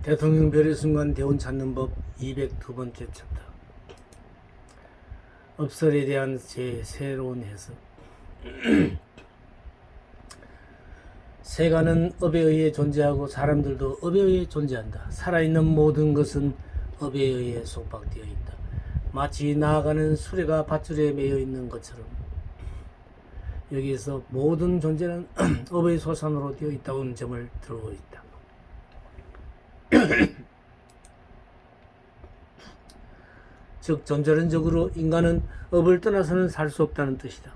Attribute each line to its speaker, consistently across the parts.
Speaker 1: 대통령 별의 순간 대운 찾는 법 202번째 챕터. 업설에 대한 제 새로운 해석. 세간은 업에 의해 존재하고 사람들도 업에 의해 존재한다. 살아있는 모든 것은 업에 의해 속박되어 있다. 마치 나아가는 수레가 밧줄에 매여 있는 것처럼 여기에서 모든 존재는 업의 소산으로 되어 있다는 점을 들고 있다. 즉 존재론적으로 인간은 업을 떠나서는 살 수 없다는 뜻이다.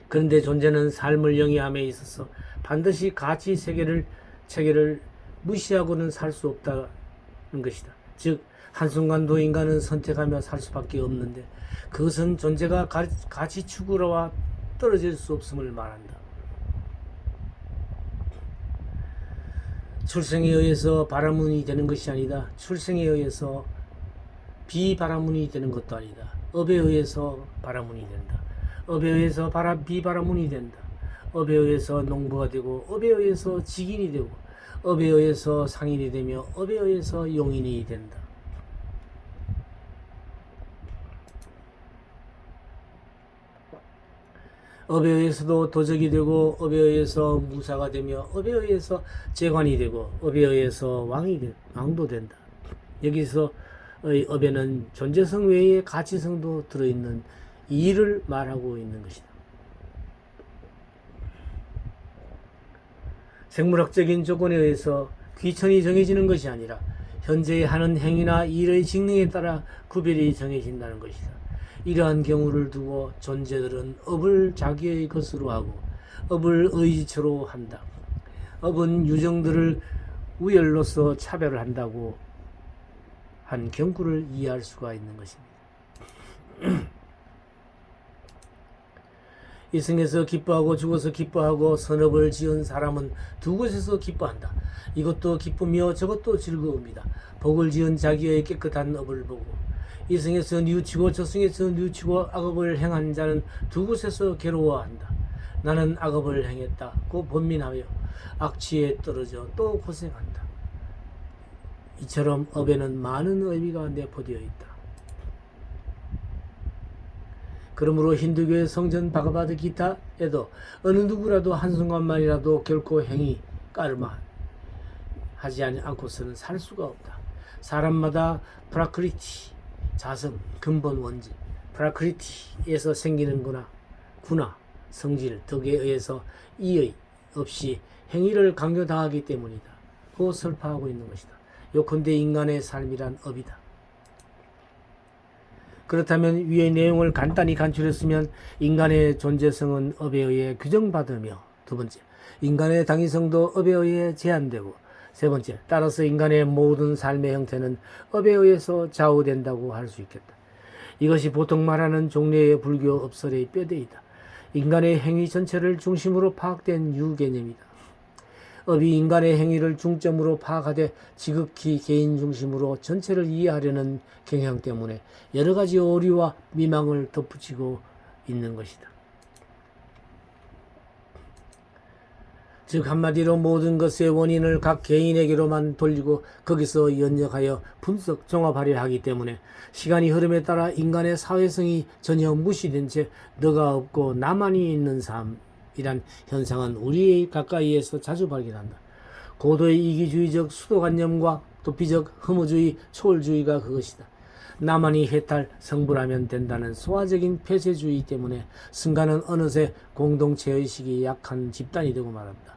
Speaker 1: 그런데 존재는 삶을 영위함에 있어서 반드시 가치 체계를 무시하고는 살 수 없다는 것이다. 즉 한순간도 인간은 선택하며 살 수밖에 없는데 그것은 존재가 가치 추구로와 떨어질 수 없음을 말한다. 출생에 의해서 바라문이 되는 것이 아니다. 출생에 의해서 비바라문이 되는 것도 아니다. 업에 의해서 바라문이 된다. 업에 의해서 비바라문이 된다. 업에 의해서 농부가 되고 업에 의해서 직인이 되고 업에 의해서 상인이 되며 업에 의해서 용인이 된다. 업에 의해서도 도적이 되고 업에 의해서 무사가 되며 업에 의해서 재관이 되고 업에 의해서 왕도 된다. 여기서 업에는 존재성 외에 가치성도 들어있는 이를 말하고 있는 것이다. 생물학적인 조건에 의해서 귀천이 정해지는 것이 아니라 현재 하는 행위나 일의 직능에 따라 구별이 정해진다는 것이다. 이러한 경우를 두고 존재들은 업을 자기의 것으로 하고 업을 의지처로 한다. 업은 유정들을 우열로서 차별을 한다고 한 경구를 이해할 수가 있는 것입니다. 이승에서 기뻐하고 죽어서 기뻐하고 선업을 지은 사람은 두 곳에서 기뻐한다. 이것도 기쁨이요 저것도 즐거움이다. 복을 지은 자기의 깨끗한 업을 보고 이승에서 뉘우치고 저승에서 뉘우치고 악업을 행한 자는 두 곳에서 괴로워한다. 나는 악업을 행했다. 고 번민하여 악취에 떨어져 또 고생한다. 이처럼 업에는 많은 의미가 내포되어 있다. 그러므로 힌두교의 성전 바가바드 기타에도 어느 누구라도 한순간만이라도 결코 행위, 까르마 하지 않고서는 살 수가 없다. 사람마다 프라크리티, 자성, 근본 원질, 프라크리티에서 생기는 구나, 성질, 덕에 의해서 이의 없이 행위를 강요당하기 때문이다. 고 설파하고 있는 것이다. 요컨대 인간의 삶이란 업이다. 그렇다면 위의 내용을 간단히 간추렸으면 인간의 존재성은 업에 의해 규정받으며 두 번째, 인간의 당위성도 업에 의해 제한되고 세 번째, 따라서 인간의 모든 삶의 형태는 업에 의해서 좌우된다고 할 수 있겠다. 이것이 보통 말하는 종래의 불교 업설의 뼈대이다. 인간의 행위 전체를 중심으로 파악된 유개념이다. 업이 인간의 행위를 중점으로 파악하되 지극히 개인 중심으로 전체를 이해하려는 경향 때문에 여러 가지 오류와 미망을 덧붙이고 있는 것이다. 즉 한마디로 모든 것의 원인을 각 개인에게로만 돌리고 거기서 연역하여 분석 종합하려 하기 때문에 시간이 흐름에 따라 인간의 사회성이 전혀 무시된 채 너가 없고 나만이 있는 삶 이란 현상은 우리의 가까이에서 자주 발견한다. 고도의 이기주의적 수도관념과 도피적 허무주의, 초월주의가 그것이다. 나만이 해탈, 성불하면 된다는 소화적인 폐쇄주의 때문에 순간은 어느새 공동체의식이 약한 집단이 되고 말한다.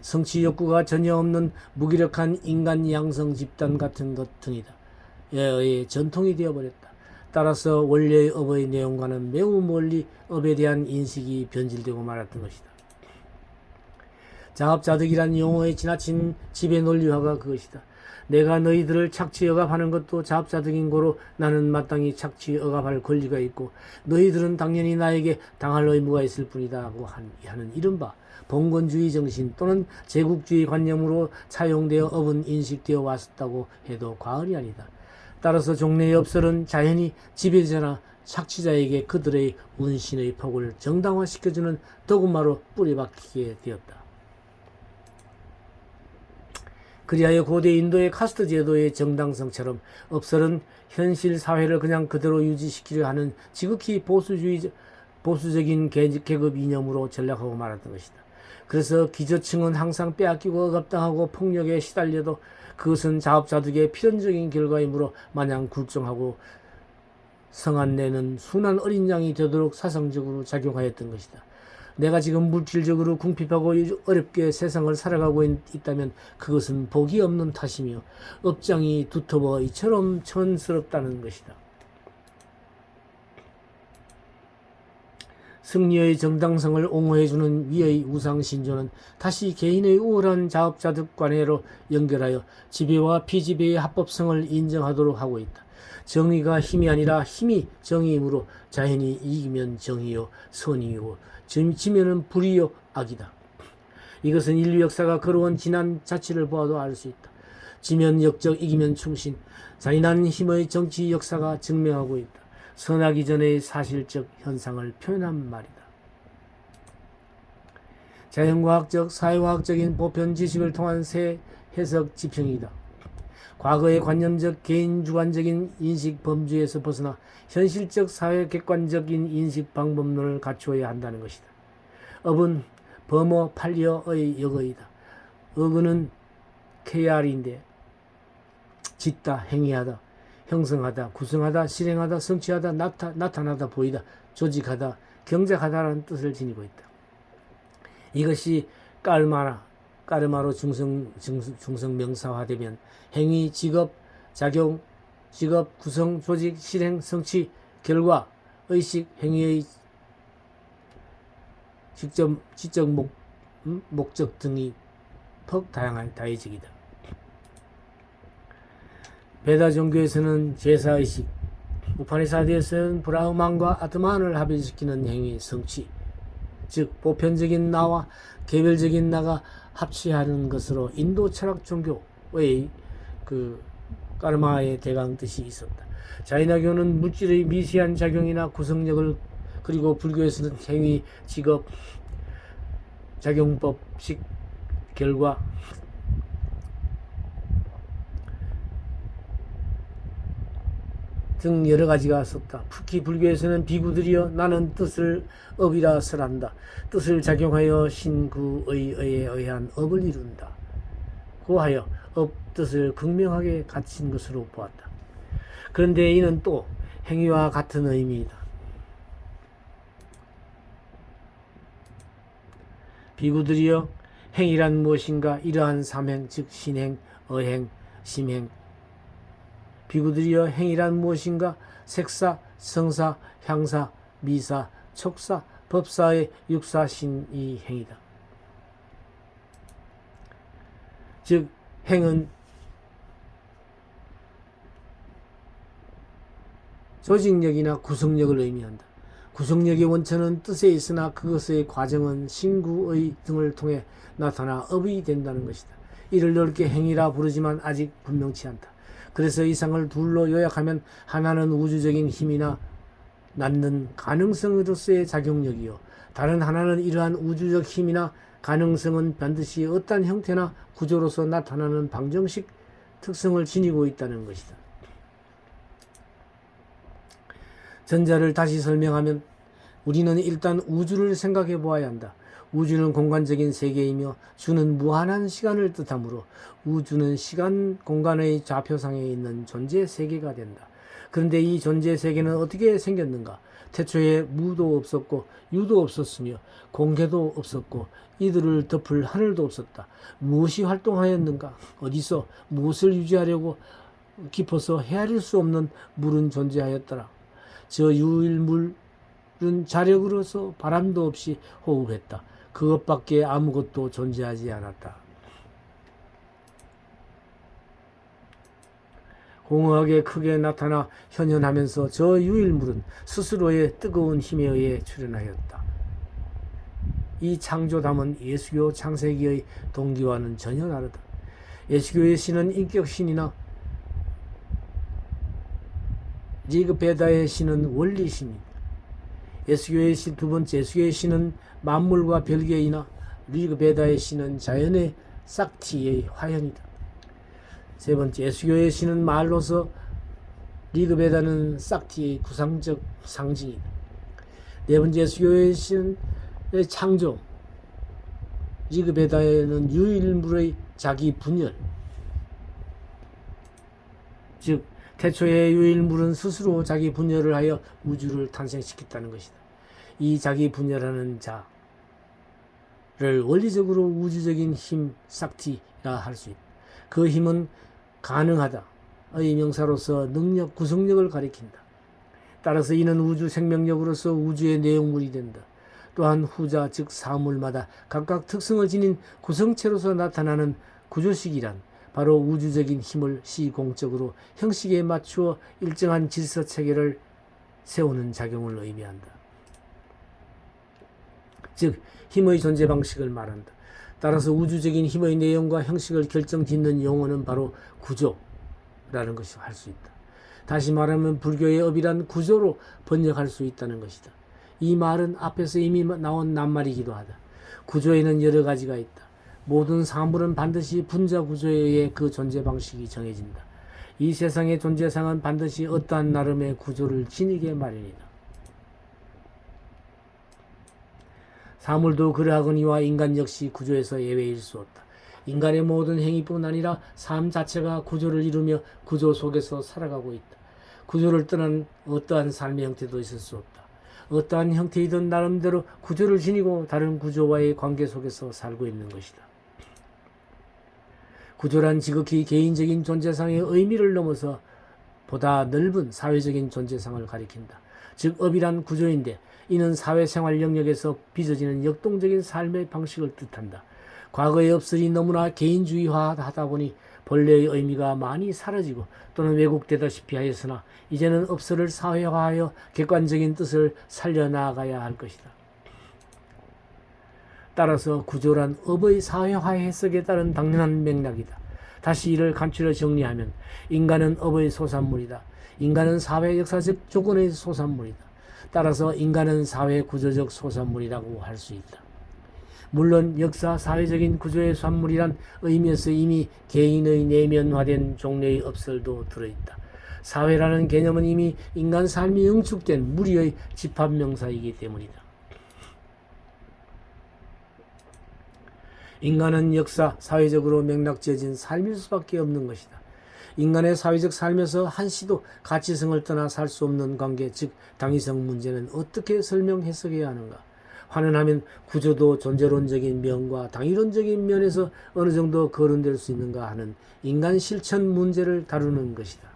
Speaker 1: 성취 욕구가 전혀 없는 무기력한 인간 양성 집단 같은 것 등이다. 의 전통이 되어버렸다. 따라서 원래의 업의 내용과는 매우 멀리 업에 대한 인식이 변질되고 말았던 것이다. 자업자득이란 용어의 지나친 지배 논리화가 그것이다. 내가 너희들을 착취 억압하는 것도 자업자득인 고로 나는 마땅히 착취 억압할 권리가 있고 너희들은 당연히 나에게 당할 의무가 있을 뿐이다 하고 하는 이른바 봉건주의 정신 또는 제국주의 관념으로 차용되어 업은 인식되어 왔다고 해도 과언이 아니다. 따라서 종래의 업설은 자연히 지배자나 착취자에게 그들의 운신의 폭을 정당화시켜주는 도구마로 뿌리박히게 되었다. 그리하여 고대 인도의 카스트 제도의 정당성처럼 업설은 현실 사회를 그냥 그대로 유지시키려 하는 지극히 보수적인 계급 이념으로 전락하고 말았던 것이다. 그래서 기저층은 항상 빼앗기고 억압당하고 폭력에 시달려도 그것은 자업자득의 필연적인 결과이므로 마냥 굴종하고 성안내는 순한 어린 양이 되도록 사상적으로 작용하였던 것이다. 내가 지금 물질적으로 궁핍하고 어렵게 세상을 살아가고 있다면 그것은 복이 없는 탓이며 업장이 두터워 이처럼 천스럽다는 것이다. 승리의 정당성을 옹호해주는 위의 우상신조는 다시 개인의 우월한 자업자득 관해로 연결하여 지배와 피지배의 합법성을 인정하도록 하고 있다. 정의가 힘이 아니라 힘이 정의이므로 자연이 이기면 정의요 선이요 지면은 불의요 악이다. 이것은 인류 역사가 걸어온 지난 자치를 보아도 알 수 있다. 지면 역적 이기면 충신, 잔인한 힘의 정치 역사가 증명하고 있다. 선하기 전의 사실적 현상을 표현한 말이다. 자연과학적, 사회과학적인 보편 지식을 통한 새 해석 지평이다. 과거의 관념적 개인 주관적인 인식 범주에서 벗어나 현실적 사회 객관적인 인식 방법론을 갖추어야 한다는 것이다. 업은 범어 팔려의 역어이다. 어근은 KR인데 짓다, 행위하다, 형성하다, 구성하다, 실행하다, 성취하다, 나타나다, 보이다, 조직하다, 경작하다라는 뜻을 지니고 있다. 이것이 까르마로 중성명사화되면 행위, 직업, 작용, 직업, 구성, 조직, 실행, 성취, 결과, 의식, 행위의 지적 목적 등이 퍽 다양한 다의적이다. 베다 종교에서는 제사의식, 우파니사드에서는 브라흐만과 아트만을 합일시키는 행위, 성취, 즉 보편적인 나와 개별적인 나가 합치하는 것으로 인도 철학 종교의 까르마의 대강 뜻이 있었다. 자이나교는 물질의 미세한 작용이나 구성력을, 그리고 불교에서는 행위, 직업, 작용법식, 결과, 등 여러 가지가 썼다. 특히 불교에서는 비구들이여 나는 뜻을 업이라 설한다. 뜻을 작용하여 신구의 의한 업을 이룬다. 고하여 업 뜻을 극명하게 갖춘 것으로 보았다. 그런데 이는 또 행위와 같은 의미이다. 비구들이여 행위란 무엇인가? 이러한 삼행, 즉 신행, 어행, 심행. 비구들이여 행위란 무엇인가? 색사, 성사, 향사, 미사, 촉사, 법사의 육사신이 행위다. 즉 행은 조직력이나 구성력을 의미한다. 구성력의 원천은 뜻에 있으나 그것의 과정은 신구의 등을 통해 나타나 업이 된다는 것이다. 이를 넓게 행위라 부르지만 아직 분명치 않다. 그래서 이상을 둘로 요약하면 하나는 우주적인 힘이나 낳는 가능성으로서의 작용력이요, 다른 하나는 이러한 우주적 힘이나 가능성은 반드시 어떤 형태나 구조로서 나타나는 방정식 특성을 지니고 있다는 것이다. 전자를 다시 설명하면 우리는 일단 우주를 생각해 보아야 한다. 우주는 공간적인 세계이며 주는 무한한 시간을 뜻하므로 우주는 시간, 공간의 좌표상에 있는 존재 세계가 된다. 그런데 이 존재 세계는 어떻게 생겼는가? 태초에 무도 없었고 유도 없었으며 공개도 없었고 이들을 덮을 하늘도 없었다. 무엇이 활동하였는가? 어디서 무엇을 유지하려고 깊어서 헤아릴 수 없는 물은 존재하였더라. 저 유일물은 자력으로서 바람도 없이 호흡했다. 그것밖에 아무것도 존재하지 않았다. 공허하게 크게 나타나 현현하면서 저 유일물은 스스로의 뜨거운 힘에 의해 출현하였다. 이 창조담은 예수교 창세기의 동기와는 전혀 다르다. 예수교의 신은 인격신이나 리그베다의 신은 원리신이다. 예수교의 신, 두 번째 예수교의 신은 만물과 별개이나 리그베다의 신은 자연의 싹티의 화현이다. 세 번째, 수교의 신은 말로서 리그베다는 싹티의 구상적 상징이다. 네 번째, 수교의 신의 창조, 리그베다에는 유일물의 자기 분열, 즉 태초의 유일물은 스스로 자기 분열을 하여 우주를 탄생시켰다는 것이다. 이 자기 분열하는 자를 원리적으로 우주적인 힘, 싹티라 할 수 있다. 그 힘은 가능하다의 명사로서 능력, 구성력을 가리킨다. 따라서 이는 우주 생명력으로서 우주의 내용물이 된다. 또한 후자, 즉 사물마다 각각 특성을 지닌 구성체로서 나타나는 구조식이란 바로 우주적인 힘을 시공적으로 형식에 맞추어 일정한 질서 체계를 세우는 작용을 의미한다. 즉 힘의 존재 방식을 말한다. 따라서 우주적인 힘의 내용과 형식을 결정짓는 용어는 바로 구조라는 것이 할 수 있다. 다시 말하면 불교의 업이란 구조로 번역할 수 있다는 것이다. 이 말은 앞에서 이미 나온 낱말이기도 하다. 구조에는 여러 가지가 있다. 모든 사물은 반드시 분자 구조에 의해 그 존재 방식이 정해진다. 이 세상의 존재상은 반드시 어떠한 나름의 구조를 지니게 마련이다. 사물도 그러하거니와 인간 역시 구조에서 예외일 수 없다. 인간의 모든 행위뿐 아니라 삶 자체가 구조를 이루며 구조 속에서 살아가고 있다. 구조를 떠난 어떠한 삶의 형태도 있을 수 없다. 어떠한 형태이든 나름대로 구조를 지니고 다른 구조와의 관계 속에서 살고 있는 것이다. 구조란 지극히 개인적인 존재상의 의미를 넘어서 보다 넓은 사회적인 존재상을 가리킨다. 즉 업이란 구조인데 이는 사회생활 영역에서 빚어지는 역동적인 삶의 방식을 뜻한다. 과거의 업설이 너무나 개인주의화하다 보니 본래의 의미가 많이 사라지고 또는 왜곡되다시피 하였으나 이제는 업설을 사회화하여 객관적인 뜻을 살려나가야 할 것이다. 따라서 구조란 업의 사회화 해석에 따른 당연한 맥락이다. 다시 이를 간추려 정리하면 인간은 업의 소산물이다. 인간은 사회 역사적 조건의 소산물이다. 따라서 인간은 사회 구조적 소산물이라고 할 수 있다. 물론 역사 사회적인 구조의 산물이란 의미에서 이미 개인의 내면화된 종래의 업설도 들어있다. 사회라는 개념은 이미 인간 삶이 응축된 무리의 집합명사이기 때문이다. 인간은 역사, 사회적으로 맥락지어진 삶일 수밖에 없는 것이다. 인간의 사회적 삶에서 한시도 가치성을 떠나 살 수 없는 관계, 즉 당위성 문제는 어떻게 설명 해석해야 하는가? 환원하면 구조도 존재론적인 면과 당위론적인 면에서 어느 정도 거론될 수 있는가 하는 인간 실천 문제를 다루는 것이다.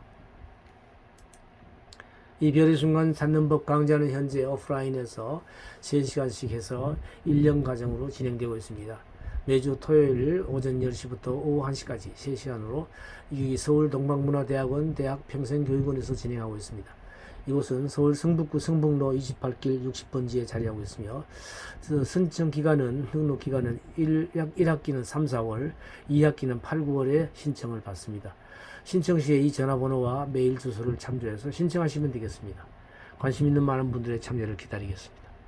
Speaker 1: 이 별의 순간 찾는 법 강좌는 현재 오프라인에서 3시간씩 해서 1년 과정으로 진행되고 있습니다. 매주 토요일 오전 10시부터 오후 1시까지 3시간으로 이 서울 동방문화대학원 대학평생교육원에서 진행하고 있습니다. 이곳은 서울 성북구 성북로 28길 60번지에 자리하고 있으며 선청 기간은 등록 기간은 1학기는 3, 4월, 2학기는 8, 9월에 신청을 받습니다. 신청 시에 이 전화번호와 메일 주소를 참조해서 신청하시면 되겠습니다. 관심 있는 많은 분들의 참여를 기다리겠습니다.